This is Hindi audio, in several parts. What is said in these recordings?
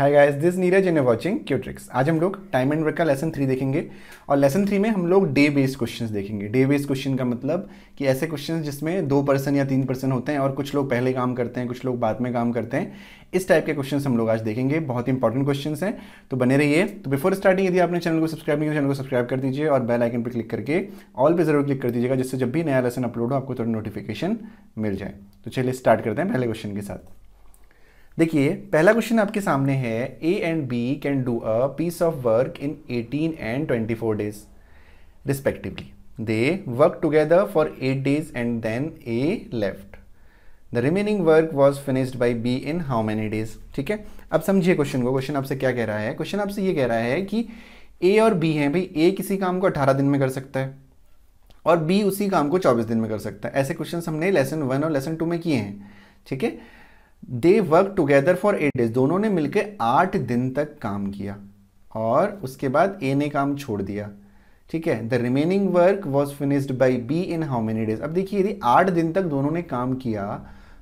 Hi guys, this Neeraj and watching Qtricks. आज हम लोग टाइम एंड वर्क का लेसन 3 देखेंगे और लेसन 3 में हम लोग डे बेस्ड क्वेश्चंस देखेंगे। डे बेस्ड क्वेश्चन का मतलब कि ऐसे क्वेश्चंस जिसमें 2% या 3% होते हैं और कुछ लोग पहले काम करते हैं, कुछ लोग बाद में काम करते हैं। इस टाइप के क्वेश्चंस हम लोग आज देखेंगे। बहुत ही इंपॉर्टेंट क्वेश्चंस हैं, तो बने रहिए। तो बिफोर स्टार्टिंग यदि आपने चैनल को सब्सक्राइब नहीं किया, चैनल को सब्सक्राइब कर दीजिए और बेल आइकन पर क्लिक करके ऑल पे जरूर क्लिक कर दीजिएगा, जिससे जब भी नया लेसन अपलोड हो आपको तुरंत नोटिफिकेशन मिल जाए। तो चलिए स्टार्ट करते हैं पहले क्वेश्चन के साथ। देखिए, पहला क्वेश्चन आपके सामने है, A and B can do a piece of work in 18 and 24 days respectively. They work together for 8 days and then A left. The remaining work was finished by B in how many days. ठीक है, अब समझिए क्वेश्चन को। क्वेश्चन आपसे क्या कह रहा है? क्वेश्चन आपसे ये कह रहा है कि ए और बी हैं। भाई, ए किसी काम को 18 दिन में कर सकता है और बी उसी काम को 24 दिन में कर सकता है। ऐसे क्वेश्चन हमने लेसन 1 और लेसन 2 में किए हैं। ठीक है, दे वर्क टुगेदर फॉर 8 days। दोनों ने मिलकर 8 दिन तक काम किया और उसके बाद ए ने काम छोड़ दिया। ठीक है, the remaining work was finished by B in how many days. अब देखिए, यदि 8 दिन तक दोनों ने काम किया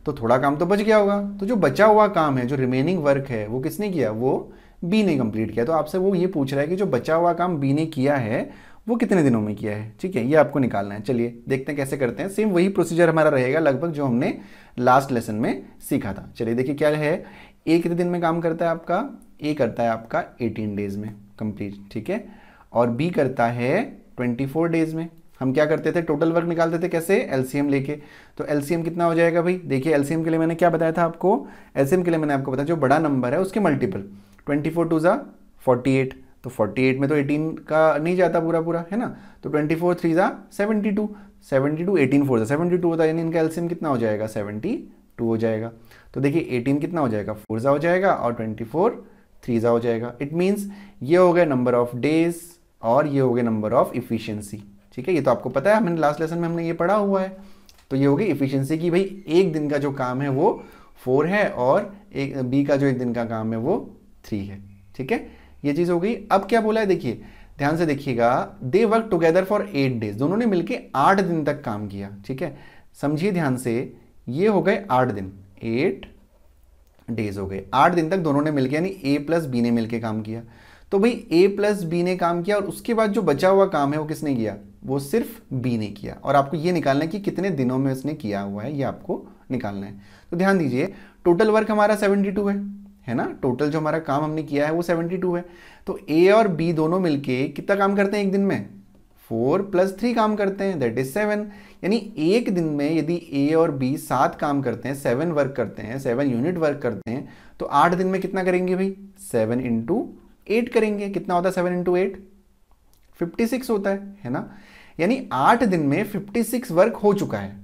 तो थोड़ा काम तो बच गया होगा। तो जो बचा हुआ काम है, जो रिमेनिंग वर्क है, वो किसने किया? वो बी ने कंप्लीट किया। तो आपसे वो ये पूछ रहा है कि जो बचा हुआ काम बी ने किया है वो कितने दिनों में किया है। ठीक है, ये आपको निकालना है। चलिए देखते हैं कैसे करते हैं। सेम वही प्रोसीजर हमारा रहेगा लगभग जो हमने लास्ट लेसन में सीखा था। चलिए देखिए क्या है। ए कितने दिन में काम करता है आपका? ए करता है आपका 18 डेज में कंप्लीट। ठीक है, और बी करता है 24 डेज में। हम क्या करते थे? टोटल वर्क निकालते थे। कैसे? एलसीएम लेके। तो एलसीएम कितना हो जाएगा भाई? देखिए, एलसीएम के लिए मैंने क्या बताया था आपको? एलसीएम के लिए मैंने आपको बताया जो बड़ा नंबर है उसके मल्टीपल। 24 2 ज़ा 48, तो 48 में तो 18 का नहीं जाता पूरा पूरा, है ना। तो 24 3 ज़ा 72, 72 18 4 ज़ा 72 होता है, यानी इनका एलसीएम कितना हो जाएगा? 72 हो जाएगा। तो देखिए 18 कितना हो जाएगा? 4 ज़ा हो जाएगा और 24 3 ज़ा हो जाएगा। इट मीन्स ये हो गया नंबर ऑफ डेज और ये हो गया नंबर ऑफ इफिशियंसी। ठीक है, ये तो आपको पता है, हमने लास्ट लेसन में हमने ये पढ़ा हुआ है। तो ये हो गई इफिशियंसी की भाई एक दिन का जो काम है वो 4 है और एक बी का जो एक दिन का काम है वो 3 है। ठीक है, ये चीज़ हो गई। अब क्या बोला है? देखिए ध्यान से देखिएगा, दे वर्क टुगेदर फॉर 8 days। दोनों ने मिलके 8 दिन तक काम किया। ठीक है, समझिए ध्यान से, ये हो गए 8 दिन, 8 days हो गए। 8 दिन तक दोनों ने मिलके, यानी ए प्लस बी ने मिलके काम किया। तो भाई ए प्लस बी ने काम किया और उसके बाद जो बचा हुआ काम है वो किसने किया? वो सिर्फ बी ने किया। और आपको ये निकालना है कि कितने दिनों में उसने किया हुआ है, ये आपको निकालना है। तो ध्यान दीजिए, टोटल वर्क हमारा 72 है ना। टोटल जो हमारा काम हमने किया है वो 72 है। तो ए और बी दोनों मिलके कितना काम करते हैं एक दिन में? 4 + 3 काम करते हैं, दैट इज 7। यानी एक दिन में यदि ए और बी 7 काम करते हैं, 7 वर्क करते हैं, 7 यूनिट वर्क करते हैं, तो 8 दिन में कितना करेंगे भाई? 7 × 8 करेंगे। कितना होता है 7 × 8? 56 होता है ना। यानी 8 दिन में 56 वर्क हो चुका है।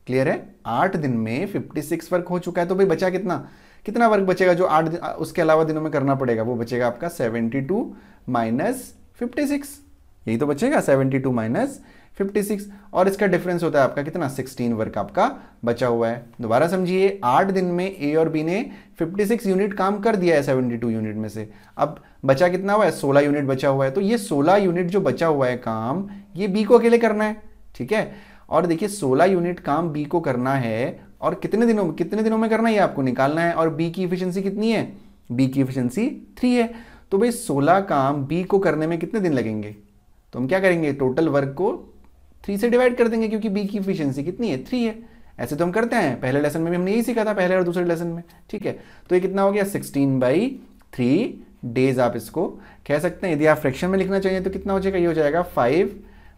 क्लियर है? 8 दिन में 56 वर्क हो चुका है। तो भाई बचा कितना? कितना वर्क बचेगा जो 8 दिन उसके अलावा दिनों में करना पड़ेगा? वो बचेगा आपका 72 - 56। यही तो बचेगा, 72 - 56। और इसका डिफरेंस होता है आपका कितना? 16 वर्क आपका बचा हुआ है। दोबारा समझिए, 8 दिन में ए और बी ने 56 यूनिट काम कर दिया है 72 यूनिट में से। अब बचा कितना हुआ है? 16 यूनिट बचा हुआ है। तो ये 16 यूनिट जो बचा हुआ है काम, ये बी को अकेले करना है। ठीक है, और देखिए 16 यूनिट काम बी को करना है और कितने दिनों में करना है ये आपको निकालना है। और बी की इफिशियंसी कितनी है? बी की इफिशियंसी 3 है। तो भाई 16 काम बी को करने में कितने दिन लगेंगे? तो हम क्या करेंगे? टोटल वर्क को 3 से डिवाइड कर देंगे, क्योंकि बी की इफिशियंसी कितनी है? 3 है। ऐसे तो हम करते हैं, पहले लेसन में भी हमने यही सीखा था, पहले और दूसरे लेसन में। ठीक है, तो ये कितना हो गया? 16/3 डेज आप इसको कह सकते हैं। यदि आप फ्रैक्शन में लिखना चाहिए तो कितना हो जाएगा? ये हो जाएगा 5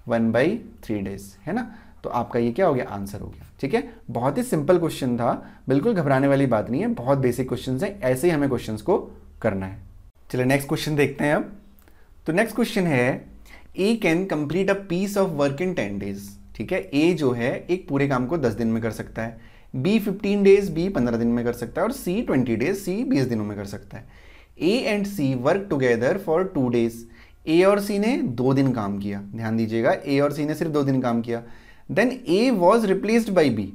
1/3 डेज, है ना। तो आपका ये क्या हो गया? आंसर हो गया। ठीक है, बहुत ही सिंपल क्वेश्चन था, बिल्कुल घबराने वाली बात नहीं है। बहुत बेसिक क्वेश्चन है, ऐसे ही हमें क्वेश्चन को करना है। चलिए नेक्स्ट क्वेश्चन देखते हैं अब। तो नेक्स्ट क्वेश्चन है, A can complete a piece of work in 10 days। ठीक है, ए जो है एक पूरे काम को 10 दिन में कर सकता है, बी 15 days, बी 15 दिन में कर सकता है, और सी 20 days, सी 20 दिनों में कर सकता है। A and C work together for 2 days। A और सी ने 2 दिन काम किया। ध्यान दीजिएगा, ए और सी ने सिर्फ 2 दिन काम किया। Then A was replaced by B.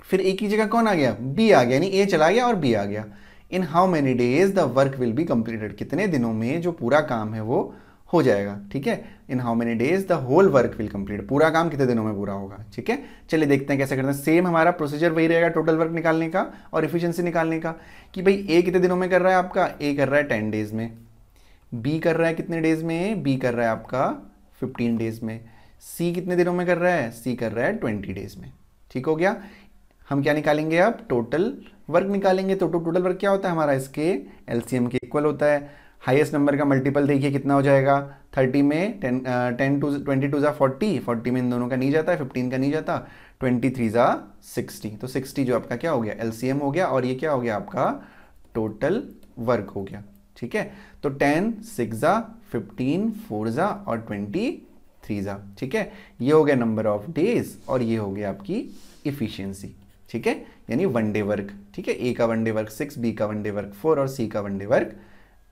फिर ए की जगह कौन आ गया? बी आ गया, यानी ए चला गया और बी आ गया। इन how many days the work will be completed. कितने दिनों में जो पूरा काम है वो हो जाएगा, ठीक है। In how many days the whole work will complete, पूरा काम कितने दिनों में पूरा होगा, ठीक है। चलिए देखते हैं कैसे करते हैं। सेम हमारा प्रोसीजर वही रहेगा टोटल वर्क निकालने का और इफिशिएंसी निकालने का, कि भाई ए कितने दिनों में कर रहा है आपका, ए कर रहा है 10 डेज में, बी कर रहा है कितने डेज में, बी कर रहा है आपका 15 डेज में, सी कितने दिनों में कर रहा है, सी कर रहा है 20 डेज में, ठीक हो गया। हम क्या निकालेंगे अब, टोटल वर्क निकालेंगे। तो टोटल वर्क क्या होता है हमारा, इसके एलसीएम के इक्वल होता है। हाईएस्ट नंबर का मल्टीपल देखिए कितना हो जाएगा, 30 में 10 टू 22 ज़ा 40, 40 में इन दोनों का नहीं जाता है, 15 का नहीं जाता, 23 ज़ा 60, तो 60 जो आपका क्या हो गया, एलसीएम हो गया, और ये क्या हो गया आपका टोटल वर्क हो गया, ठीक है। तो 10 6 ज़ा 15 4 ज़ा और 23 ज़ा, ठीक है। ये हो गया नंबर ऑफ डेज और ये हो गया आपकी इफिशियंसी, ठीक है, यानी वन डे वर्क, ठीक है। ए का वन डे वर्क 6, बी का वन डे वर्क 4 और सी का वन डे वर्क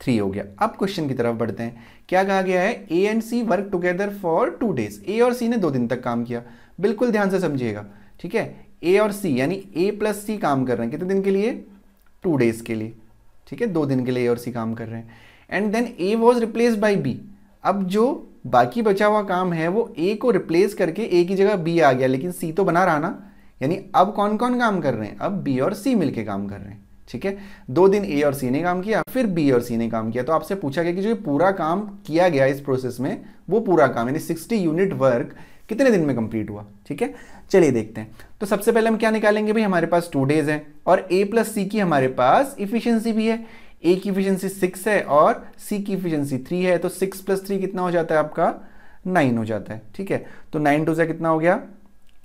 3 हो गया। अब क्वेश्चन की तरफ बढ़ते हैं। क्या कहा गया है, A and C work together for 2 days. A और सी ने 2 दिन तक काम किया, बिल्कुल ध्यान से समझिएगा, ठीक है। ए और सी यानी ए प्लस सी काम कर रहे हैं कितने दिन के लिए, 2 डेज के लिए, ठीक है। 2 दिन के लिए ए और सी काम कर रहे हैं। And then A was replace by B. अब जो बाकी बचा हुआ काम है वो ए को रिप्लेस करके ए की जगह बी आ गया, लेकिन सी तो बना रहा ना, यानी अब कौन कौन काम कर रहे हैं, अब बी और सी मिलके काम कर रहे हैं, ठीक है। 2 दिन ए और सी ने काम किया, फिर बी और सी ने काम किया। तो आपसे पूछा गया कि जो पूरा काम किया गया इस प्रोसेस में, वो पूरा काम यानी 60 यूनिट वर्क कितने दिन में कंप्लीट हुआ, ठीक है। चलिए देखते हैं। तो सबसे पहले हम क्या निकालेंगे भाई, हमारे पास 2 डेज है और ए प्लस सी की हमारे पास इफिशियंसी भी है। ए की इफिशियंसी 6 है और सी की इफिशियंसी 3 है, तो 6 + 3 कितना हो जाता है आपका, 9 हो जाता है, ठीक है। तो 9 2 कितना हो गया,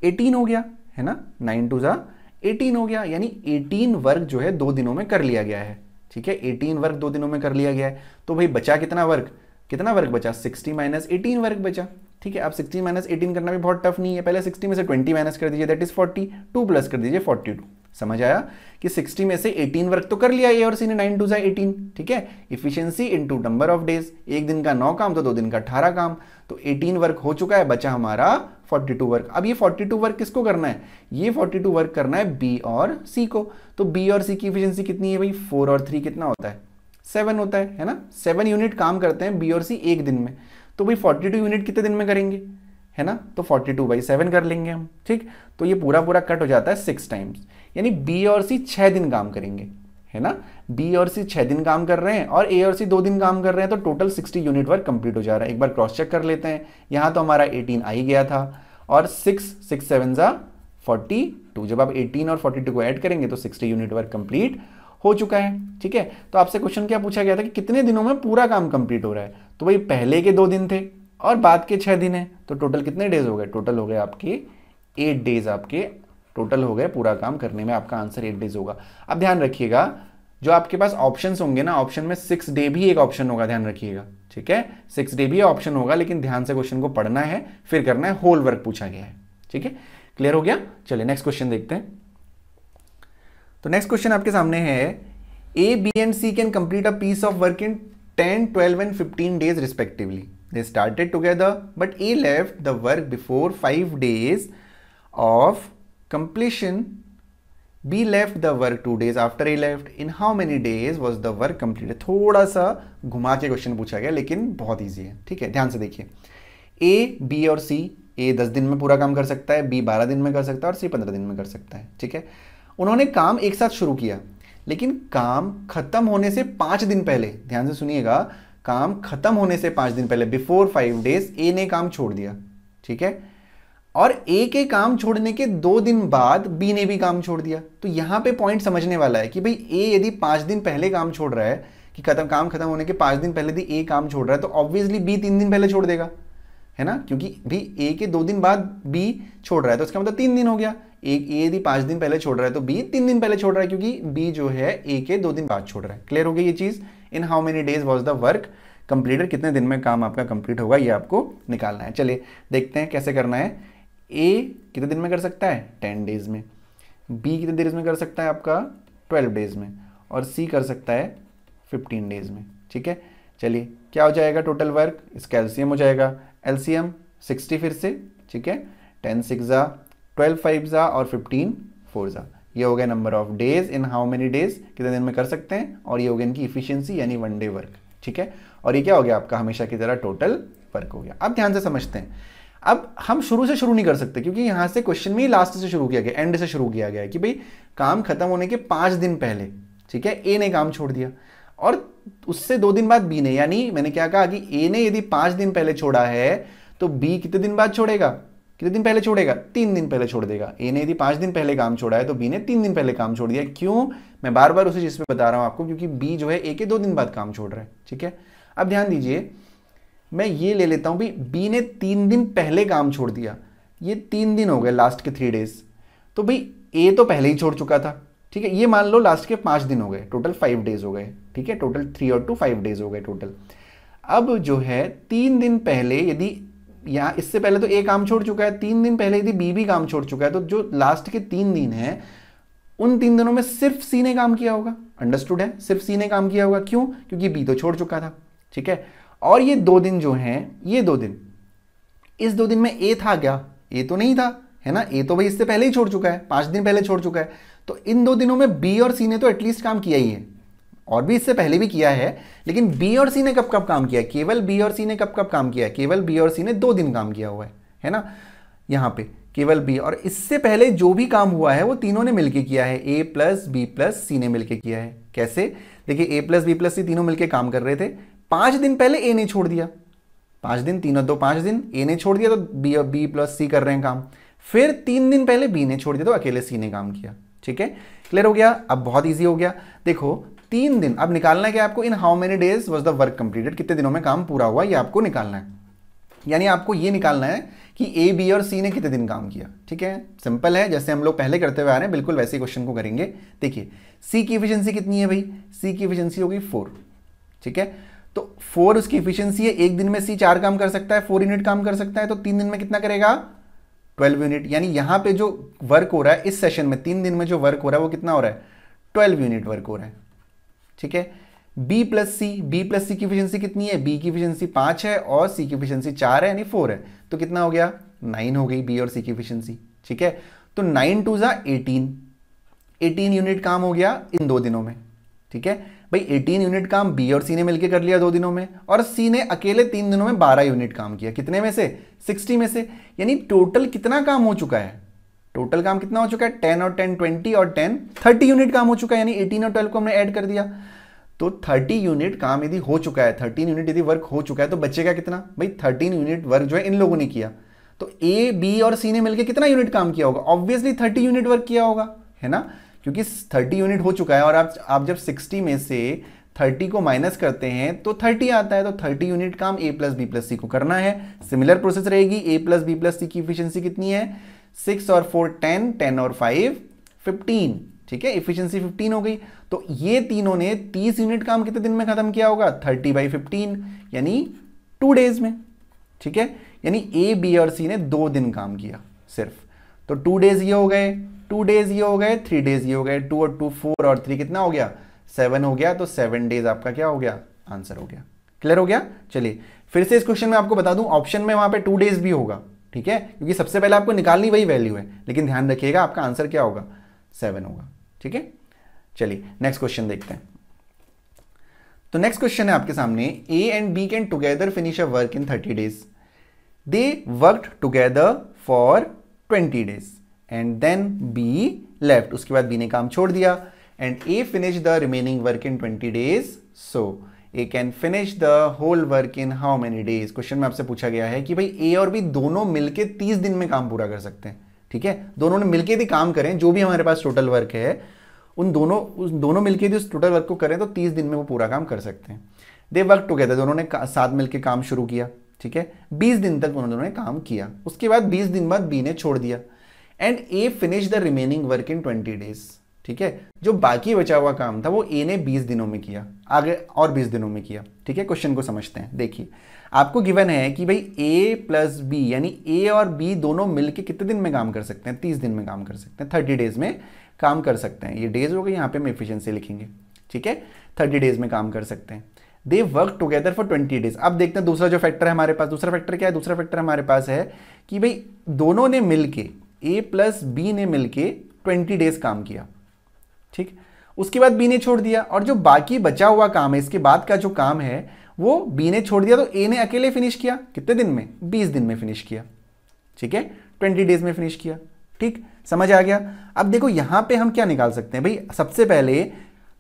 18 हो गया, है ना। 9 2 18 हो गया, यानी 18 वर्क जो है 2 दिनों में कर लिया गया है, ठीक है। 18 वर्क 2 दिनों में कर लिया गया है। तो भाई बचा कितना वर्क बचा, 60 - 18 वर्क बचा, ठीक है। अब 60 - 18 करना भी बहुत टफ नहीं है। पहले 60 में से 20 माइनस कर दीजिए, दैट इज 40, 2 प्लस कर दीजिए 42। समझ आया कि 60 में से 18 वर्क तो कर लिया ए और सी ने, 9 2 18, ठीक है। Efficiency into number of days, एक दिन का 9 काम तो 2 दिन का 18 काम, तो 18 वर्क हो चुका है, बचा हमारा 42 वर्क। अब ये 42 वर्क किसको करना है, ये 42 वर्क करना है बी और सी को। तो बी और सी की इफिशियंसी कितनी है भाई, 4 और 3 कितना होता है, 7 होता है ना। 7 यूनिट काम करते हैं बी और सी एक दिन में। तो भाई 42 यूनिट कितने दिन में करेंगे, है ना। तो 42/7 कर लेंगे हम, ठीक। तो ये पूरा कट हो जाता है 6 टाइम्स, यानी बी और सी 6 दिन काम करेंगे, है ना। बी और सी 6 दिन काम कर रहे हैं और ए और सी 2 दिन काम कर रहे हैं, तो टोटल 60 यूनिट वर्क कंप्लीट हो जा रहा है। एक बार क्रॉस चेक कर लेते हैं। यहाँ तो हमारा 18 आ ही गया था और 6 7 42, जब आप 18 और 42 को ऐड करेंगे तो 60 यूनिट वर्क कंप्लीट हो चुका है, ठीक है। तो आपसे क्वेश्चन क्या पूछा गया था कि कितने दिनों में पूरा काम कंप्लीट हो रहा है। तो भाई पहले के 2 दिन थे और बाद के 6 दिन है, तो टोटल कितने डेज हो गए, टोटल हो गए आपके 8 डेज, आपके टोटल हो गए पूरा काम करने में। आपका आंसर 8 डेज होगा। अब ध्यान रखिएगा, जो आपके पास ऑप्शंस होंगे ना, ऑप्शन में 6 डे भी एक ऑप्शन होगा, ध्यान रखिएगा, ठीक है। 6 डे भी ऑप्शन होगा, लेकिन ध्यान से क्वेश्चन को पढ़ना है, फिर करना है। होल वर्क पूछा गया है, ठीक है। क्लियर हो गया। चलिए नेक्स्ट क्वेश्चन देखते हैं। तो नेक्स्ट क्वेश्चन आपके सामने है, A B and C can complete a piece of work in 10 12 and 15 days respectively. They started together, but A left the work before 5 days of completion. B left the work 2 days after A left. In how many days was the work completed? थोड़ा सा घुमा के क्वेश्चन पूछा गया, लेकिन बहुत ईजी है, ठीक है। ध्यान से देखिए, ए बी और सी, ए 10 दिन में पूरा काम कर सकता है, बी 12 दिन में कर सकता है और सी 15 दिन में कर सकता है, ठीक है। उन्होंने काम एक साथ शुरू किया, लेकिन काम खत्म होने से 5 दिन पहले, ध्यान से सुनिएगा, काम खत्म होने से 5 दिन पहले, बिफोर 5 डेज ए ने काम छोड़ दिया, ठीक है। और ए के काम छोड़ने के 2 दिन बाद बी ने भी काम छोड़ दिया। तो यहां पे पॉइंट समझने वाला है कि भाई ए यदि 5 दिन पहले काम छोड़ रहा है, कि काम खत्म होने के 5 दिन पहले यदि ए काम छोड़ रहा है, तो ऑब्वियसली बी 3 दिन पहले छोड़ देगा, है ना, क्योंकि भी ए के 2 दिन बाद बी छोड़ रहा है, तो इसका मतलब 3 दिन हो गया। ए यदि 5 दिन पहले छोड़ रहा है तो बी 3 दिन पहले छोड़ रहा है, क्योंकि बी जो है ए के 2 दिन बाद छोड़ रहा है। क्लियर हो गई ये चीज। इन how many days was the work completed, कितने दिन में काम आपका कंप्लीट होगा, ये आपको निकालना है। चलिए देखते हैं कैसे करना है। ए कितने दिन में कर सकता है, 10 डेज में। बी कितने डेज में कर सकता है, आपका 12 डेज में। और सी कर सकता है 15 डेज में, ठीक है। चलिए क्या हो जाएगा टोटल वर्क, इसका एलसीएम हो जाएगा, एलसीएम 60 फिर से, ठीक है। 10 6 12 5 और 15 4 ये हो गया number of days. In how many days, कितने दिन में कर सकते हैं, और ये हो गया इनकी इफिशियंसी यानी 1 डे वर्क, ठीक है। और ये क्या हो गया आपका हमेशा की तरह टोटल वर्क हो गया। अब ध्यान से समझते हैं, अब हम शुरू से शुरू नहीं कर सकते क्योंकि यहां से क्वेश्चन में ही लास्ट से शुरू किया गया, एंड से शुरू किया गया है कि भाई काम खत्म होने के 5 दिन पहले, ठीक है, ए ने काम छोड़ दिया और उससे 2 दिन बाद बी ने, यानी मैंने क्या कहा कि ए ने यदि 5 दिन पहले छोड़ा है तो बी कितने दिन बाद छोड़ेगा, कितने दिन पहले छोड़ेगा, 3 दिन पहले छोड़ देगा। ए ने यदि 5 दिन पहले काम छोड़ा है तो बी ने 3 दिन पहले काम छोड़ दिया। क्यों, मैं बार बार उसी चीज पे बता रहा हूं आपको, क्योंकि बी जो है ए के 2 दिन बाद काम छोड़ रहा है, ठीक है। अब ध्यान दीजिए, मैं ये ले लेता हूं भाई, बी ने 3 दिन पहले काम छोड़ दिया, ये 3 दिन हो गए लास्ट के 3 डेज, तो भाई ए तो पहले ही छोड़ चुका था, ठीक है। ये मान लो लास्ट के 5 दिन हो गए, टोटल 5 डेज हो गए, ठीक है, टोटल 3 और 2 5 डेज हो गए टोटल। अब जो है 3 दिन पहले यदि यहाँ, इससे पहले तो ए काम छोड़ चुका है, 3 दिन पहले यदि बी भी काम छोड़ चुका है, तो जो लास्ट के 3 दिन है उन 3 दिनों में सिर्फ सी ने काम किया होगा। अंडरस्टूड है, सिर्फ सी ने काम किया होगा। क्यों, क्योंकि बी तो छोड़ चुका था, ठीक है। और ये 2 दिन जो हैं, ये 2 दिन, इस 2 दिन में ए था क्या, ए तो नहीं था, है ना, ए तो भाई इससे पहले ही छोड़ चुका है, 5 दिन पहले छोड़ चुका है। तो इन 2 दिनों में बी और सी ने तो एटलीस्ट काम किया ही है, और भी इससे पहले भी किया है, लेकिन बी और सी ने कब कब काम किया है, केवल बी और सी ने कब कब काम किया है, केवल बी और सी ने 2 दिन काम किया हुआ है ना, यहां पे केवल बी। और इससे पहले जो भी काम हुआ है वो तीनों ने मिलकर किया है, ए प्लस बी प्लस सी ने मिलकर किया है। कैसे, देखिए ए प्लस बी प्लस सी तीनों मिलकर काम कर रहे थे। 5 दिन पहले ए ने छोड़ दिया, 5 दिन, 3 और 2 5 दिन, ए ने छोड़ दिया तो बी और बी प्लस सी कर रहे हैं काम। फिर 3 दिन पहले बी ने छोड़ दिया तो अकेले सी ने काम किया, ठीक है। क्लियर हो गया, अब बहुत ईजी हो गया। देखो 3 दिन, अब निकालना है कि आपको इन how many days was the work completed, कितने दिनों में काम पूरा हुआ, ये आपको निकालना है। यानी आपको ये निकालना है कि ए बी और सी ने कितने दिन काम किया, ठीक है। सिंपल है, जैसे हम लोग पहले करते हुए आ रहे हैं, बिल्कुल वैसे क्वेश्चन को करेंगे। देखिए सी की एफिशिएंसी कितनी है भाई, सी की एफिशिएंसी होगी 4, ठीक है। तो 4 उसकी एफिशिएंसी है, एक दिन में सी 4 काम कर सकता है, 4 यूनिट काम कर सकता है, तो 3 दिन में कितना करेगा, 12 यूनिट। यानी यहां पे जो वर्क हो रहा है इस सेशन में, 3 दिन में जो वर्क हो रहा है वो कितना हो रहा है, 12 यूनिट वर्क हो रहा है, ठीक है। बी प्लस सी की एफिशिएंसी कितनी है, बी की एफिशिएंसी 5 है और सी की एफिशिएंसी 4 है, यानी 4 है, तो कितना हो गया, 9 हो गई बी और सी की एफिशिएंसी, ठीक है। तो 9 2 जा 18 यूनिट काम हो गया इन 2 दिनों में, ठीक है भाई। 18 यूनिट काम बी और सी ने मिलकर कर लिया 2 दिनों में, और सी ने अकेले 3 दिनों में 12 यूनिट काम किया, कितने में से, 60 में से। यानी टोटल कितना काम हो चुका है, टोटल काम कितना हो चुका है, 10 और 10 20 और 10 30 यूनिट काम हो चुका है। यानी 18 और 12 को हमने ऐड कर दिया तो 30 यूनिट काम यदि हो चुका है, 13 यूनिट यदि वर्क हो चुका है, तो बचेगा कितना भाई, 13 यूनिट वर्क जो है इन लोगों ने किया। तो ए बी और सी ने मिलकर कितना यूनिट काम किया होगा, ऑब्वियसली 30 यूनिट वर्क किया होगा, है ना, क्योंकि 30 यूनिट हो चुका है। और आप जब 60 में से 30 को माइनस करते हैं तो 30 आता है, तो 30 यूनिट काम ए प्लस बी प्लस सी को करना है। सिमिलर प्रोसेस रहेगी, ए प्लस बी प्लस सी की एफिशिएंसी कितनी है, 6 और 4 10, 10 और 5 15, ठीक है, एफिशिएंसी 15 हो गई। तो ये तीनों ने 30 यूनिट काम कितने दिन में खत्म किया होगा, 30/15, यानी 2 डेज में, ठीक है। यानी ए बी और सी ने 2 दिन काम किया सिर्फ, तो 2 डेज ये हो गए, 2 डेज ये हो गए, 3 डेज ये हो गए, 2 और 2 4 और 3 कितना हो गया, 7 हो गया। तो 7 डेज आपका क्या हो गया, आंसर हो गया। क्लियर हो गया। चलिए फिर से इस क्वेश्चन में आपको बता दूं, ऑप्शन में वहां पे 2 डेज भी होगा, ठीक है, क्योंकि सबसे पहले आपको निकालनी वही वैल्यू है, लेकिन ध्यान रखिएगा आपका आंसर क्या होगा, 7 होगा, ठीक है। चलिए नेक्स्ट क्वेश्चन देखते हैं। तो नेक्स्ट क्वेश्चन है आपके सामने, A and B can together finish a work in 30 days. They worked together for 20 days and then B left, उसके बाद बी ने काम छोड़ दिया, and A finish the remaining work in 20 days, so A can finish the whole work in how many days. Question में आपसे पूछा गया है कि भाई ए और बी दोनों मिलके 30 दिन में काम पूरा कर सकते हैं, ठीक है। दोनों ने मिलके यदि काम करें, जो भी हमारे पास टोटल वर्क है, उन दोनों मिलके यदि उस टोटल वर्क को करें तो 30 दिन में वो पूरा काम कर सकते हैं। दे वर्क टुगेदर, दोनों ने साथ मिलके काम शुरू किया, ठीक है, 20 दिन तक दोनों ने काम किया, उसके बाद 20 दिन बाद बी ने छोड़ दिया, and A finish the remaining work in 20 days, ठीक है। जो बाकी बचा हुआ काम था वो ए ने 20 दिनों में किया, आगे और 20 दिनों में किया, ठीक है। क्वेश्चन को समझते हैं। देखिए आपको गिवन है कि भाई ए प्लस बी, यानी ए और बी दोनों मिलके कितने दिन में काम कर सकते हैं, 30 दिन में काम कर सकते हैं, 30 डेज में काम कर सकते हैं। ये डेज हो गए, यहाँ पे हम एफिशिएंसी लिखेंगे, ठीक है, 30 डेज में काम कर सकते हैं। दे वर्क टुगेदर फॉर 20 डेज। अब देखते हैं दूसरा जो फैक्टर है हमारे पास, दूसरा फैक्टर क्या है, दूसरा फैक्टर हमारे पास है कि भाई दोनों ने मिलके, ए प्लस बी ने मिलके 20 डेज काम किया, ठीक, उसके बाद बी ने छोड़ दिया, और जो बाकी बचा हुआ काम है, इसके बाद का जो काम है वो बी ने छोड़ दिया तो ए ने अकेले फिनिश किया, कितने दिन में? 20 दिन में फिनिश किया, ठीक है, 20 डेज में फिनिश किया। ठीक, समझ आ गया। अब देखो यहां पे हम क्या निकाल सकते हैं भाई। सबसे पहले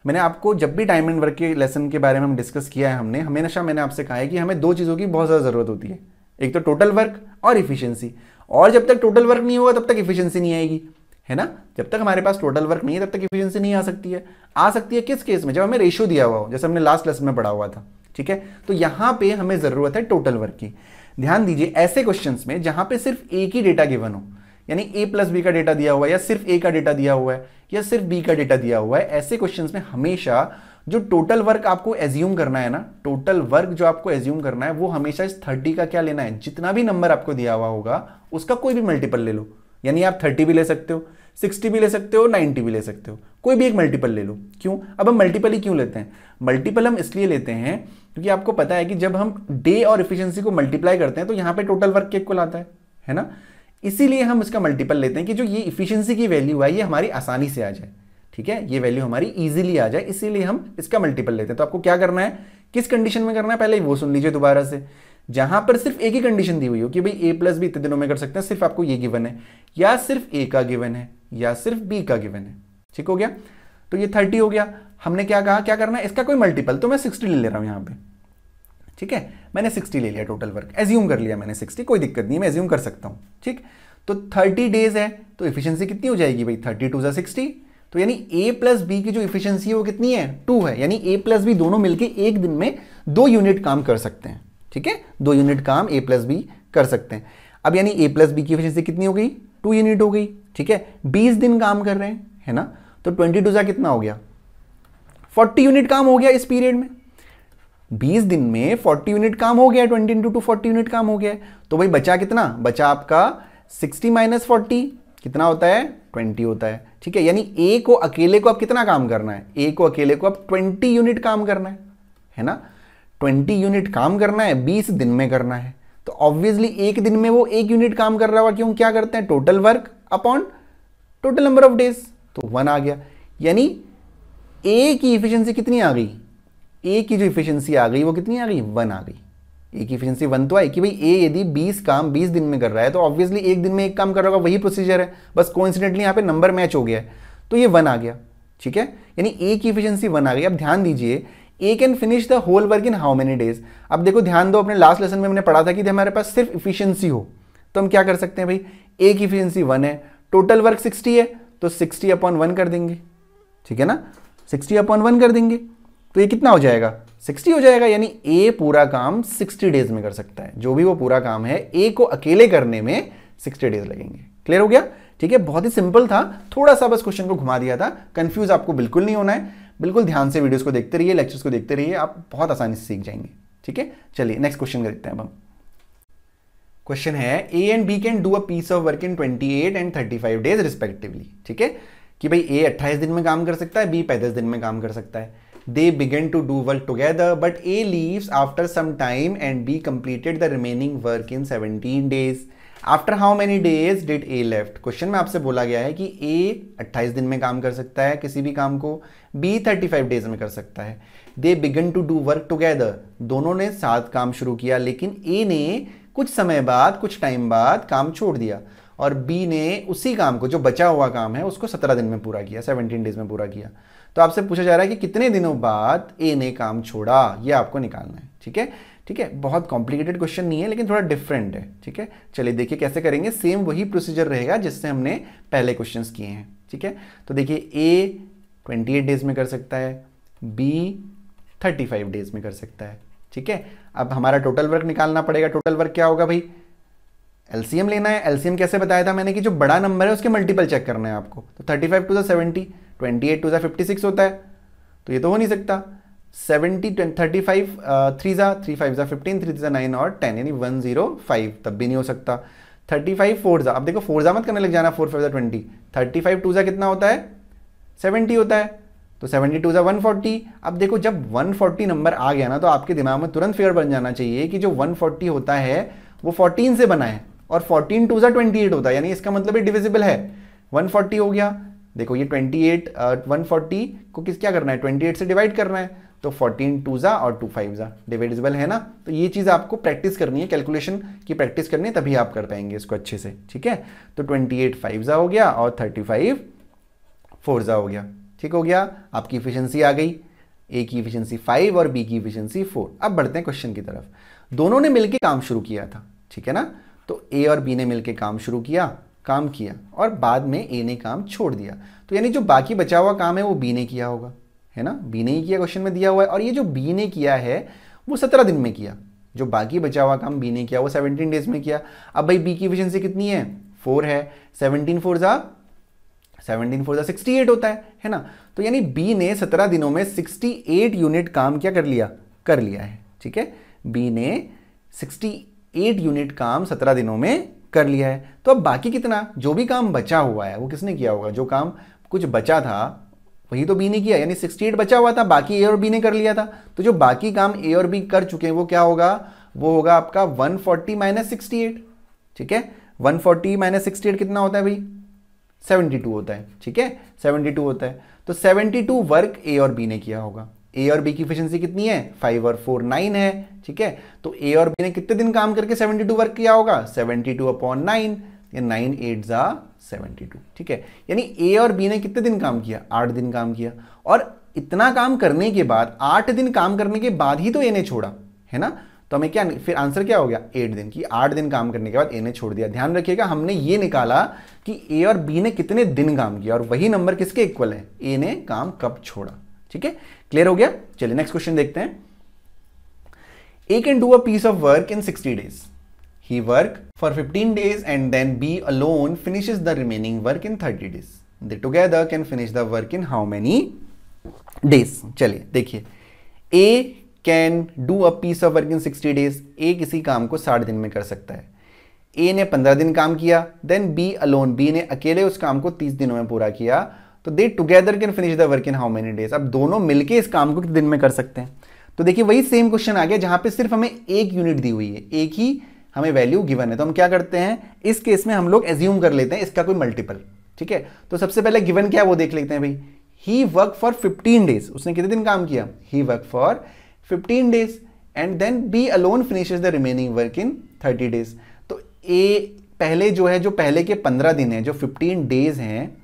मैंने आपको जब भी टाइम एंड वर्क के लेसन के बारे में हम डिस्कस किया है, हमने हमेशा मैंने आपसे कहा है कि हमें दो चीज़ों की बहुत ज़्यादा ज़रूरत होती है, एक तो टोटल वर्क और इफिशियंसी। और जब तक टोटल वर्क नहीं होगा तब तक इफिशियंसी नहीं आएगी, है ना। जब तक हमारे पास टोटल वर्क नहीं है तब तक इफिशियंसी नहीं आ सकती है। आ सकती है किस केस में? जब हमें रेशियो दिया हुआ हो, जैसे हमने लास्ट लेसन में पढ़ा हुआ था, ठीक है। तो यहां पे हमें ज़रूरत है टोटल वर्क की। ध्यान दीजिए, ऐसे क्वेश्चंस में जहां पे सिर्फ एक ही डेटा गिवन हो, यानी a प्लस बी का डेटा दिया हुआ है या सिर्फ a का डेटा दिया हुआ है या सिर्फ b का डेटा दिया हुआ है, ऐसे क्वेश्चंस में हमेशा जो टोटल वर्क आपको एज्यूम करना है ना, टोटल वर्क जो आपको एज्यूम करना है वो हमेशा इस 30 का क्या लेना है, जितना भी नंबर आपको दिया हुआ होगा उसका कोई भी मल्टीपल ले लो। यानी आप 30 भी ले सकते हो, 60 भी ले सकते हो, 90 भी ले सकते हो, कोई भी एक मल्टीपल ले लो। क्यों? अब हम मल्टीपल ही क्यों लेते हैं? मल्टीपल हम इसलिए लेते हैं क्योंकि आपको पता है कि जब हम डे और इफिशियंसी को मल्टीप्लाई करते हैं तो यहां पे टोटल वर्क के इक्वल आता है ना। इसीलिए हम इसका मल्टीपल लेते हैं कि जो ये इफिशियंसी की वैल्यू है ये हमारी आसानी से आ जाए, ठीक है, ये वैल्यू हमारी इजीली आ जाए, इसीलिए हम इसका मल्टीपल लेते हैं। तो आपको क्या करना है, किस कंडीशन में करना है, पहले वो सुन लीजिए दोबारा से। जहां पर सिर्फ एक ही कंडीशन दी हुई हो कि भाई ए प्लस बी इतने दिनों में कर सकते हैं, सिर्फ आपको ये गिवन है, या सिर्फ ए का गिवन है या सिर्फ बी का गिवन है, ठीक हो गया। तो ये 30 हो गया। हमने क्या कहा, क्या करना है, इसका कोई मल्टीपल, तो मैं 60 ले रहा हूं यहां पे, ठीक है। मैंने 60 ले लिया टोटल वर्क, एज्यूम कर लिया मैंने 60, कोई दिक्कत नहीं, मैं एज्यूम कर सकता हूं, ठीक। तो 30 डेज है तो इफिशियंसी कितनी हो जाएगी भाई, 30 2 60। तो यानी a प्लस बी की जो इफिशियंसी है वो कितनी है, 2 है। यानी a प्लस बी दोनों मिलके एक दिन में 2 यूनिट काम कर सकते हैं, ठीक है, 2 यूनिट काम a प्लस बी कर सकते हैं। अब यानी a प्लस बी की इफिशियंसी कितनी हो गई, 2 यूनिट हो गई, ठीक है। 20 दिन काम कर रहे हैं, है ना। तो 22 जा कितना हो गया, 40 यूनिट काम हो गया इस पीरियड में। 20 दिन में 40 यूनिट काम हो गया, 20 इंटू 2 40 यूनिट काम हो गया। तो भाई बचा कितना, बचा आपका 60 माइनस 40 कितना होता है, 20 होता है, ठीक है। यानी ए को अकेले को अब कितना काम करना है, ए को अकेले को अब 20 यूनिट काम करना है ना। 20 यूनिट काम करना है, 20 दिन में करना है। तो ऑब्वियसली एक दिन में वो 1 यूनिट काम कर रहा होगा, क्यों, क्या करते हैं, total work upon total number of days, तो 1 आ गया। यानी ए की इफिशियंसी कितनी आ गई, ए की जो इफिशियंसी आ गई वो कितनी आ गई, 1 आ गई। ए की इफिशियंसी 1 तो आई कि भाई ए यदि 20 काम 20 दिन में कर रहा है तो ऑब्वियसली एक दिन में एक काम कर रहा होगा, वही प्रोसीजर है, बस कोइंसिडेंटली यहाँ पे नंबर मैच हो गया है, तो ये 1 आ गया, ठीक है। यानी ए की इफिशियंसी 1 आ गई। अब ध्यान दीजिए, A can finish the whole work in how many days. अब देखो ध्यान दो, अपने लास्ट लेसन में हमने पढ़ा था कि हमारे पास सिर्फ इफिशियंसी हो तो हम क्या कर सकते हैं भाई, ए की इफिशियंसी 1 है, टोटल वर्क 60 है, तो 60 अपॉन 1 कर देंगे, ठीक है ना, 60 अपॉन 1 कर देंगे, तो ये कितना हो जाएगा, 60 हो जाएगा। यानी ए पूरा काम 60 डेज में कर सकता है, जो भी वो पूरा काम है ए को अकेले करने में 60 डेज लगेंगे। क्लियर हो गया, ठीक है। बहुत ही सिंपल था, थोड़ा सा बस क्वेश्चन को घुमा दिया था, कंफ्यूज आपको बिल्कुल नहीं होना है, बिल्कुल ध्यान से वीडियोस को देखते रहिए, लेक्चर्स को देखते रहिए, आप बहुत आसानी से सीख जाएंगे, ठीक है। चलिए नेक्स्ट क्वेश्चन देखते हैं अब हम। क्वेश्चन है A and B can do a piece of work in 28 and 35 days respectively, ठीक है, कि भाई ए 28 दिन में काम कर सकता है, बी 35 दिन में काम कर सकता है। They begin to do work together, but A leaves after some time and B completed the remaining work in 17 days. After how many days did A left? Question में आपसे बोला गया है कि A 28 दिन में काम कर सकता है किसी भी काम को, B 35 डेज में कर सकता है। They begin to do work together, दोनों ने साथ काम शुरू किया, लेकिन A ने कुछ समय बाद, कुछ टाइम बाद काम छोड़ दिया और B ने उसी काम को, जो बचा हुआ काम है, उसको 17 दिन में पूरा किया, 17 डेज में पूरा किया। तो आपसे पूछा जा रहा है कि कितने दिनों बाद ए ने काम छोड़ा, ये आपको निकालना है, ठीक है, ठीक है। बहुत कॉम्प्लिकेटेड क्वेश्चन नहीं है, लेकिन थोड़ा डिफरेंट है, ठीक है। चलिए देखिए कैसे करेंगे, सेम वही प्रोसीजर रहेगा जिससे हमने पहले क्वेश्चंस किए हैं, ठीक है। तो देखिए ए 28 डेज में कर सकता है, बी 35 डेज में कर सकता है, ठीक है। अब हमारा टोटल वर्क निकालना पड़ेगा। टोटल वर्क क्या होगा भाई, एलसीएम लेना है। एलसीएम कैसे बताया था मैंने कि जो बड़ा नंबर है उसके मल्टीपल चेक करना है आपको। तो 35 टू 70, 28 टू 56 होता है, तो ये तो हो नहीं सकता। 70 35 3 जा 3 5 जा 15, 3 जा 9 और 10, यानी 105, तब भी नहीं हो सकता। 35 4 जा, अब देखो 4 जा मत करने लग जाना, 4 5 जा 20, 35 2 जा कितना होता है, 70 होता है, तो 72 जा 140। अब देखो जब 140 नंबर आ गया ना, तो आपके दिमाग में तुरंत फिगर बन जाना चाहिए कि जो 140 होता है वो 14 से बना है, और 14 2 जा 28 होता है, यानी इसका मतलब ये डिविजिबल है। 140 हो गया, देखो ये 28 140 को क्या करना है, 28 से डिवाइड करना है, तो 14 टू जा और 2 5 जा डिविजिबल है ना। तो ये चीज़ आपको प्रैक्टिस करनी है, कैलकुलेशन की प्रैक्टिस करनी है, तभी आप कर पाएंगे इसको अच्छे से। ठीक है, तो 28 5 जा हो गया और 35 4 जा हो गया। ठीक हो गया, आपकी इफिशियंसी आ गई, ए की इफिशियंसी 5 और बी की इफिशियंसी 4। अब बढ़ते हैं क्वेश्चन की तरफ। दोनों ने मिलकर काम शुरू किया था, ठीक है ना, तो ए और बी ने मिलकर काम शुरू किया, काम किया और बाद में ए ने काम छोड़ दिया। तो यानी जो बाकी बचा हुआ काम है वो बी ने किया होगा, है ना, बी ने ही किया, क्वेश्चन में दिया हुआ है। और ये जो बी ने किया है वो 17 दिन में किया, जो बाकी बचा हुआ काम बी ने किया वो 17 डेज में किया। अब भाई बी की एफिशिएंसी कितनी है, 4 है, 17 4 जा 68 होता है ना। तो यानी बी ने 17 दिनों में 68 यूनिट काम क्या कर लिया है। ठीक है, बी ने 68 यूनिट काम 17 दिनों में कर लिया है। तो अब बाकी कितना, जो भी काम बचा हुआ है वो किसने किया होगा, जो काम कुछ बचा था वही तो बी ने किया, यानी 68 बचा हुआ था, बाकी ए और बी ने कर लिया था। तो जो बाकी काम ए और बी कर चुके हैं वो क्या होगा, वो होगा आपका 140 माइनस 68। ठीक है, 140 माइनस 68 कितना होता है भाई, 72 होता है। ठीक है, 72 होता है। तो 72 वर्क ए और बी ने किया होगा। ए और बी की एफिशिएंसी कितनी है, 5 और 4 9 है। ठीक है, तो ए और बी ने कितने दिन काम करके 72 वर्क किया होगा, 72/9, या 9 8 जा 72। ठीक है, यानी ए और बी ने कितने दिन काम किया, 8 दिन काम किया। और इतना काम करने के बाद, 8 दिन काम करने के बाद ही तो ए ने छोड़ा, है ना। तो हमें क्या, फिर आंसर क्या हो गया, 8 दिन की। 8 दिन काम करने के बाद ए ने छोड़ दिया। ध्यान रखिएगा, हमने ये निकाला कि ए और बी ने कितने दिन काम किया और वही नंबर किसके इक्वल है, ए ने काम कब छोड़ा। ठीक है, क्लियर हो गया। चलिए नेक्स्ट क्वेश्चन देखते हैं। A can do a piece of work in 60 days. He work for 15 days and then B alone finishes the remaining work in 30 days. They together can finish the work in how many days? चलिए देखिए, A can do a piece of work in 60 days. A किसी काम को 60 दिन में कर सकता है। A ने 15 दिन काम किया, then B alone, B ने अकेले उस काम को 30 दिनों में पूरा किया। तो they together can finish the work in how many days? अब दोनों मिलके इस काम को कितने दिन में कर सकते हैं। तो देखिए वही सेम क्वेश्चन आ गया जहां पे सिर्फ हमें एक यूनिट दी हुई है, एक ही हमें वैल्यू गिवन है। तो हम क्या करते हैं, इस केस में हम लोग एज्यूम कर लेते हैं इसका कोई मल्टीपल। ठीक है, तो सबसे पहले गिवन क्या है वो देख लेते हैं भाई। ही वर्क फॉर 15 डेज, उसने कितने दिन काम किया, he work for 15 days and then B alone finishes the remaining work in 30 days. तो ए पहले जो है, जो पहले के 15 दिन है, जो 15 डेज हैं,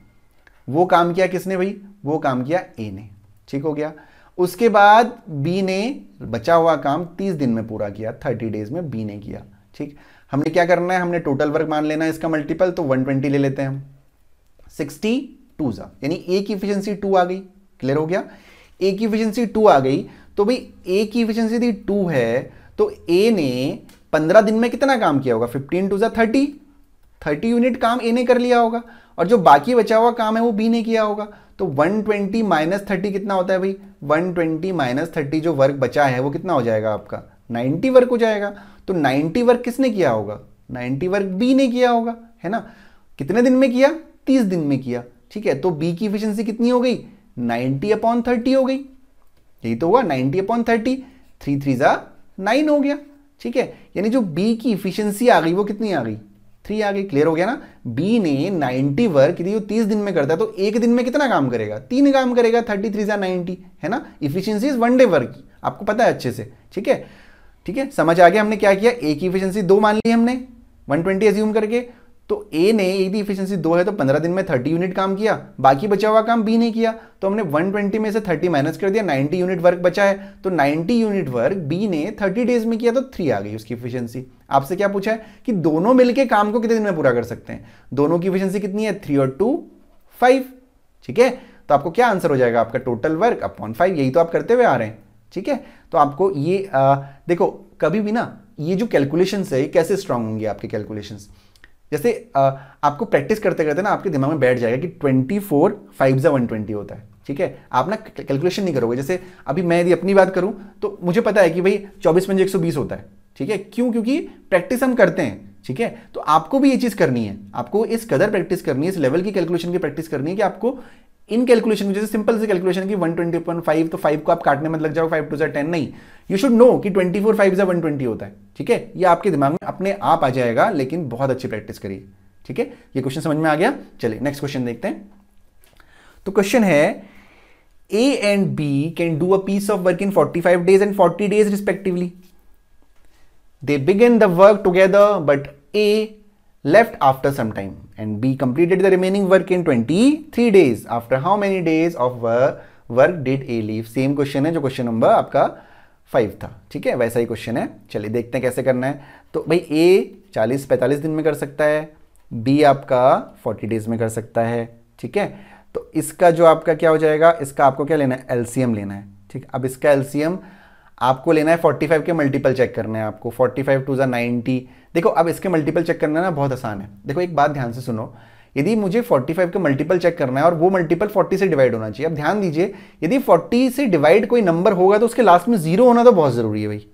वो काम किया किसने भाई, वो काम किया ए ने। ठीक हो गया। उसके बाद बी ने बचा हुआ काम 30 दिन में पूरा किया, 30 डेज में बी ने किया। ठीक, हमने क्या करना है, हमने टोटल वर्क मान लेना है इसका मल्टीपल, तो 120 ले लेते हैं हम। 62 जा, यानी ए की एफिशिएंसी 2 आ गई। क्लियर हो गया, ए की एफिशिएंसी 2 आ गई। तो भाई ए की एफिशिएंसी थी 2 है, तो ए ने 15 दिन में कितना काम किया होगा, 15 2 जा 30 यूनिट काम ए ने कर लिया होगा। और जो बाकी बचा हुआ काम है वो बी ने किया होगा। तो 120 माइनस 30 कितना होता है भाई, 120 माइनस 30 जो वर्क बचा है वो कितना हो जाएगा आपका, 90 वर्क हो जाएगा। तो 90 वर्क किसने किया होगा, 90 वर्क बी ने किया होगा, है ना। कितने दिन में किया, 30 दिन में किया। ठीक है, तो बी की एफिशिएंसी कितनी हो गई, 90/30 हो गई। यही तो हुआ, 90/30, 3 3 जा 9 हो गया। ठीक है, यानी जो बी की एफिशिएंसी आ गई वो कितनी आ गई, 3 आ गई। क्लियर हो गया ना। बी ने 90 वर्क यदि वो 30 दिन में करता है तो एक दिन में कितना काम करेगा, 3 काम करेगा, 33 जा 90, है ना। इफिशियंसी इज 1 डे वर्क, आपको पता है अच्छे से। ठीक है, ठीक है, समझ आ गया हमने क्या किया। ए की एफिशिएंसी 2 मान ली हमने 120 एज्यूम करके। तो ए ने, ए की एफिशिएंसी 2 है तो 15 दिन में 30 यूनिट काम किया, बाकी बचा हुआ काम बी ने किया। तो हमने 120 में से 30 माइनस कर दिया, 90 यूनिट वर्क बचा है। तो 90 यूनिट वर्क बी ने 30 डेज में किया, तो 3 आ गई उसकी एफिशिएंसी। आपसे क्या पूछा है कि दोनों मिलके काम को कितने दिन में पूरा कर सकते हैं। दोनों की एफिशिएंसी कितनी है, 3 और 2 5। ठीक है, तो आपको क्या आंसर हो जाएगा, आपका टोटल वर्क अपॉन 5। यही तो आप करते हुए आ रहे हैं। ठीक है, तो आपको ये देखो कभी भी ना, ये जो कैलकुलेशंस है कैसे स्ट्रांग होंगे आपके कैलकुलेशंस। जैसे आपको प्रैक्टिस करते करते ना आपके दिमाग में बैठ जाएगा कि 24 5 जा 120 होता है। ठीक है, आप ना कैलकुलेशन नहीं करोगे। जैसे अभी मैं यदि अपनी बात करूं तो मुझे पता है कि भाई 24 पंजे 120 होता है। ठीक है, क्यों, क्योंकि प्रैक्टिस हम करते हैं। ठीक है, तो आपको भी ये चीज करनी है, आपको इस कदर प्रैक्टिस करनी है, इस लेवल की कैलकुलेशन की प्रैक्टिस करनी है कि आपको इन कैलकुलेशन, जैसे सिंपल से कैलकुलेशन की 120/5, तो 5 को आप काटने में लग जाओ, 5 2 जा 10 नहीं। यू शुड नो कि 24 5 जा 120 होता है। ठीक है, ये आपके दिमाग में अपने आप आ जाएगा, लेकिन बहुत अच्छी प्रैक्टिस करिए। ठीक है, ये क्वेश्चन समझ में आ गया। चलिए नेक्स्ट क्वेश्चन देखते हैं। तो क्वेश्चन है, A and B can do a piece of work in 45 days and 40 days respectively. They began the work together, but A left after some time and B completed the remaining work in 23 days. After how many days of work did A leave? Same question है जो क्वेश्चन नंबर आपका 5 था, ठीक है, वैसा ही क्वेश्चन है। चलिए देखते हैं कैसे करना है। तो भाई A 40-45 दिन में कर सकता है, B आपका 40 डेज में कर सकता है, ठीक है। तो इसका जो आपका क्या हो जाएगा, इसका आपको क्या लेना है, एलसीएम लेना है, ठीक। अब इसका एलसीएम आपको लेना है 45 के मल्टीपल चेक करना है आपको, 45 2 90। देखो अब इसके मल्टीपल चेक करना ना बहुत आसान है। देखो एक बात ध्यान से सुनो, यदि मुझे 45 के मल्टीपल चेक करना है और वो मल्टीपल 40 से डिवाइड होना चाहिए। अब ध्यान दीजिए, यदि 40 से डिवाइड कोई नंबर होगा तो उसके लास्ट में 0 होना तो बहुत जरूरी है भाई,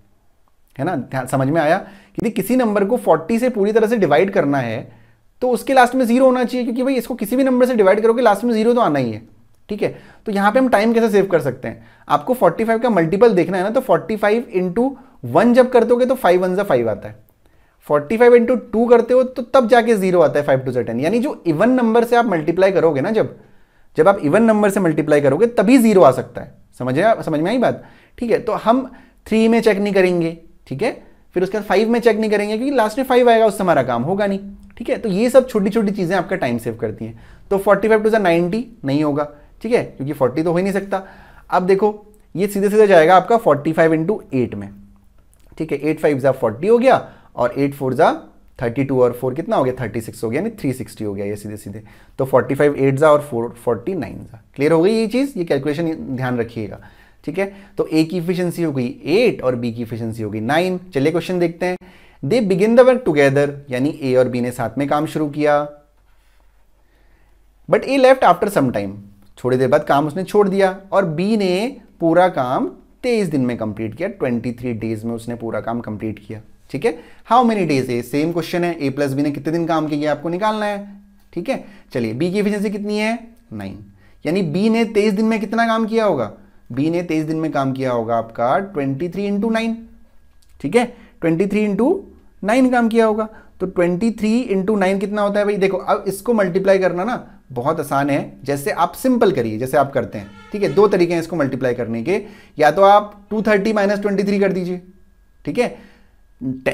है ना। समझ में आया? यदि किसी नंबर को 40 से पूरी तरह से डिवाइड करना है तो उसके लास्ट में 0 होना चाहिए, क्योंकि भाई इसको किसी भी नंबर से डिवाइड करोगे लास्ट में 0 तो आना ही है, ठीक है। तो यहां पे हम टाइम कैसे सेव कर सकते हैं, आपको 45 का मल्टीपल देखना है ना, तो 45 इंटू 1 जब कर दोगे तो 5 1 5 आता है, 45 इंटू 2 करते हो तो तब जाके 0 आता है, 5 2 10। यानी जो इवन नंबर से आप मल्टीप्लाई करोगे ना, जब आप इवन नंबर से मल्टीप्लाई करोगे तभी 0 आ सकता है। समझ में आई बात, ठीक है। तो हम 3 में चेक नहीं करेंगे, ठीक है, फिर उसके बाद 5 में चेक नहीं करेंगे क्योंकि लास्ट में 5 आएगा, उससे हमारा काम होगा नहीं, ठीक है। तो ये सब छोटी छोटी चीजें आपका टाइम सेव करती हैं। तो 45 2 90 नहीं होगा, ठीक है, क्योंकि 40 तो हो ही नहीं सकता। अब देखो ये सीधे सीधे जाएगा आपका 45 इंटू 8 में, ठीक है। 8 5 40 हो गया और 8 4 32 और 4 कितना हो गया, 36 हो गया, यानी 360 हो गया ये सीधे सीधे। तो 45 8 और 4 49। क्लियर हो गई ये चीज, ये कैलकुलेशन ध्यान रखिएगा, ठीक है। तो ए की इफिशियंसी हो गई 8 और बी की इफिशियंसी हो गई 9। चलिए क्वेश्चन देखते हैं। They begin the work together, यानी ए और बी ने साथ में काम शुरू किया, but A left after some time, थोड़ी देर बाद काम उसने छोड़ दिया, और बी ने पूरा काम 23 दिन में कंप्लीट किया, 23 डेज में उसने पूरा काम कंप्लीट किया, ठीक है। हाउ मेनी डेज है, सेम क्वेश्चन है, ए प्लस बी ने कितने दिन काम किया आपको निकालना है, ठीक है। चलिए बी की एफिशिएंसी कितनी है, 9, यानी बी ने 23 दिन में कितना काम किया होगा, बी ने 23 दिन में काम किया होगा आपका 23 इंटू 9, ठीक है, 23 इंटू 9 काम किया होगा। तो 23 इंटू 9 कितना होता है भाई, देखो अब इसको मल्टीप्लाई करना ना बहुत आसान है, जैसे आप सिंपल करिए जैसे आप करते हैं, ठीक है। 2 तरीके हैं इसको मल्टीप्लाई करने के, या तो आप 230 माइनस 23 कर दीजिए, ठीक है।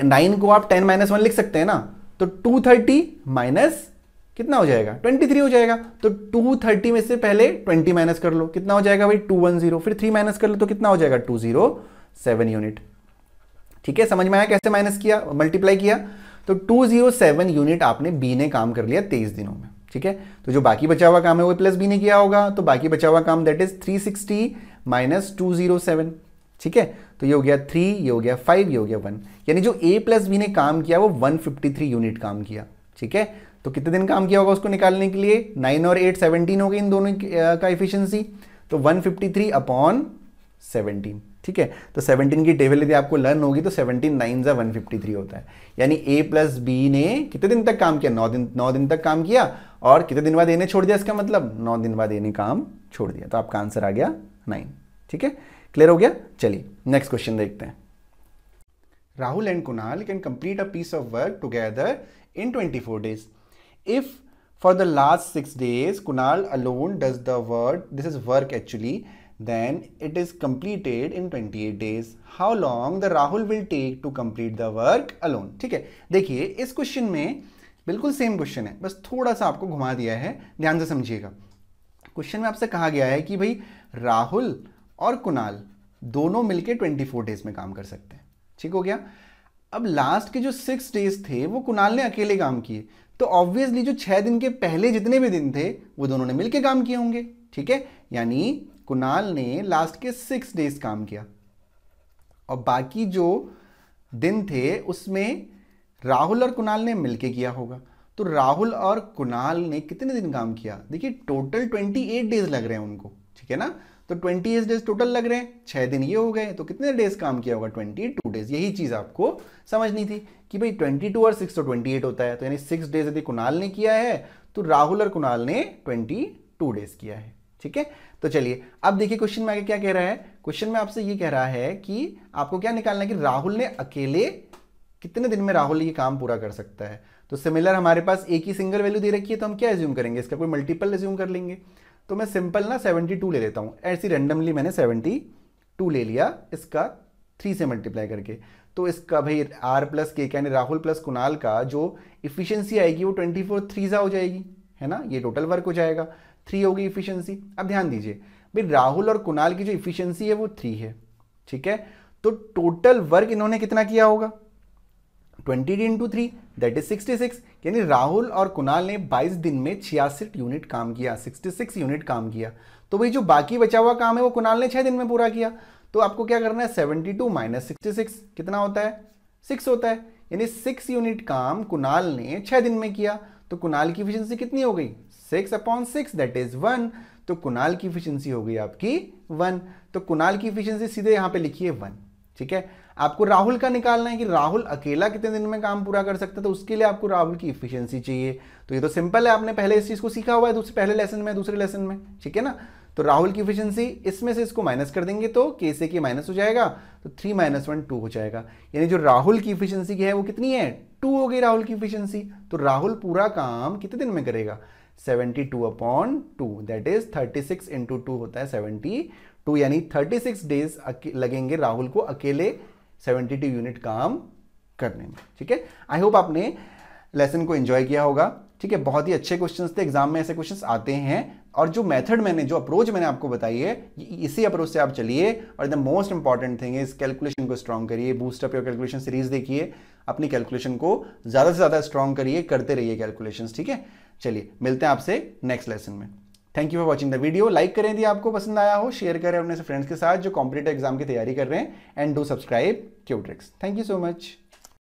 9 को आप 10 माइनस 1 लिख सकते हैं ना, तो 230 माइनस कितना हो जाएगा, 23 हो जाएगा। तो 230 में से पहले 20 माइनस कर लो, कितना हो जाएगा भाई 210, फिर 3 माइनस कर लो तो कितना हो जाएगा 207 यूनिट, ठीक है। समझ में आया कैसे माइनस किया, मल्टीप्लाई किया। तो 207 यूनिट आपने बी ने काम कर लिया 23 दिनों में, ठीक है। तो जो बाकी बचा हुआ काम है वो प्लस बी ने किया होगा, तो बाकी बचा हुआ काम दैट इज 360 माइनस 207, ठीक है। तो ये हो गया 3, ये हो गया 5, ये हो गया 1, यानी जो ए प्लस बी ने काम किया वो 153 यूनिट काम किया, ठीक है। तो कितने दिन काम किया होगा उसको निकालने के लिए, 9 और 8 17 हो गई इन दोनों का एफिशिएंसी, तो 153 अपॉन 17, ठीक है। तो 17 की टेबल यदि आपको लर्न होगी तो 17 9 153 होता है, यानी ए प्लस बी ने कितने दिन तक काम किया, 9 दिन तक काम किया, और कितने दिन बाद ए ने छोड़ दिया, इसका मतलब 9 दिन बाद ए ने काम छोड़ दिया, तो आपका आंसर आ गया 9, ठीक है। क्लियर हो गया। चलिए नेक्स्ट क्वेश्चन देखते हैं। Rahul and Kunal can complete a piece of work together in 24 days. If for the last 6 days Kunal alone does the work, this is work actually, then it is completed in 28 days. How long the Rahul will take to complete the work alone? ठीक है, देखिए इस क्वेश्चन में बिल्कुल सेम क्वेश्चन है, बस थोड़ा सा आपको घुमा दिया है, ध्यान से समझिएगा। क्वेश्चन में आपसे कहा गया है कि भाई राहुल और कुणाल दोनों मिलके 24 डेज में काम कर सकते हैं, ठीक हो गया। अब लास्ट के जो 6 डेज थे वो कुणाल ने अकेले काम किए, तो ऑब्वियसली जो 6 दिन के पहले जितने भी दिन थे वो दोनों ने मिलके काम किए होंगे, ठीक है। यानी कुणाल ने लास्ट के 6 डेज काम किया और बाकी जो दिन थे उसमें राहुल और कुणाल ने मिलके किया होगा। तो राहुल और कुणाल ने कितने दिन काम किया, देखिए टोटल 28 डेज लग रहे हैं उनको, ठीक है ना। तो 28 डेज टोटल लग रहे हैं, 6 दिन ये हो गए, तो कितने डेज काम किया होगा, 22 डेज। यही चीज आपको समझनी थी कि भाई 22 और 6 तो 28 होता है, तो यानी 6 डेज यदि कुणाल ने किया है तो राहुल और कुणाल ने 22 डेज किया है, ठीक है। तो चलिए अब देखिए क्वेश्चन में आगे क्या कह रहा है, क्वेश्चन में आपसे ये कह रहा है कि आपको क्या निकालना है कि राहुल ने अकेले कितने दिन में राहुल ये काम पूरा कर सकता है। तो सिमिलर हमारे पास एक ही सिंगल वैल्यू दे रखी है, तो हम क्या एज्यूम करेंगे, इसका कोई मल्टीपल एज्यूम कर लेंगे। तो मैं सिंपल ना 72 ले लेता हूँ, ऐसी रैंडमली मैंने 72 ले लिया इसका 3 से मल्टीप्लाई करके। तो इसका भाई आर प्लस के यानी राहुल प्लस कुणाल का जो इफिशियंसी आएगी वो 24 3 हो जाएगी, है ना, ये टोटल वर्क हो जाएगा, 3 होगी इफिशियंसी। अब ध्यान दीजिए भाई राहुल और कुणाल की जो इफिशियंसी है वो 3 है, ठीक है, तो टोटल वर्क इन्होंने कितना किया होगा 20 इंटू 3 दैट इज 66, यानी राहुल और कुणाल ने 22 दिन में 66 यूनिट काम किया, 66 यूनिट काम किया। तो भाई जो बाकी बचा हुआ काम है वो कुणाल ने 6 दिन में पूरा किया। तो आपको क्या करना है 72 माइनस 66 कितना होता है 6 होता है, यानी 6 यूनिट काम कुणाल ने 6 दिन में किया। तो कुणाल की एफिशिएंसी कितनी हो गई 6/6 दैट इज 1। तो कुणाल की एफिशिएंसी हो गई आपकी 1। तो कुणाल की एफिशिएंसी सीधे यहां पे लिखिए 1, ठीक है। आपको राहुल का निकालना है कि राहुल अकेला कितने दिन में काम पूरा कर सकता है, तो उसके लिए आपको राहुल की एफिशिएंसी चाहिए। तो ये तो सिंपल है, आपने पहले इस चीज को सीखा हुआ है पहले लेसन में दूसरे लेसन में, ठीक है ना। तो राहुल की एफिशिएंसी इसमें से इसको माइनस कर देंगे तो के से के माइनस हो जाएगा, तो 3 - 1 2 हो जाएगा, यानी जो राहुल की एफिशिएंसी है वो कितनी है 2 हो गई राहुल की एफिशिएंसी। तो राहुल पूरा काम कितने दिन में करेगा 72/2 दैट इज 36 इंटू 2 होता है 72, यानी 36 डेज लगेंगे राहुल को अकेले 72 यूनिट काम करने में, ठीक है। आई होप आपने लेसन को एंजॉय किया होगा, ठीक है। बहुत ही अच्छे क्वेश्चंस थे, एग्जाम में ऐसे क्वेश्चंस आते हैं। और जो मेथड जो अप्रोच मैंने आपको बताई है इसी अप्रोच से आप चलिए। और the most important thing is calculation को स्ट्रॉन्ग करिए, boost up your calculation series देखिए, अपनी कैलकुलेशन को ज्यादा से ज्यादा स्ट्रॉन्ग करिए, करते रहिए कैलकुलेशंस, ठीक है। चलिए मिलते हैं आपसे नेक्स्ट लेसन में। Thank you for watching the video. Like करें यदि आपको पसंद आया हो, शेयर करें अपने फ्रेंड्स के साथ जो कॉम्पिटिटिव एग्जाम की तैयारी कर रहे हैं, and do subscribe Qtricks. Thank you so much.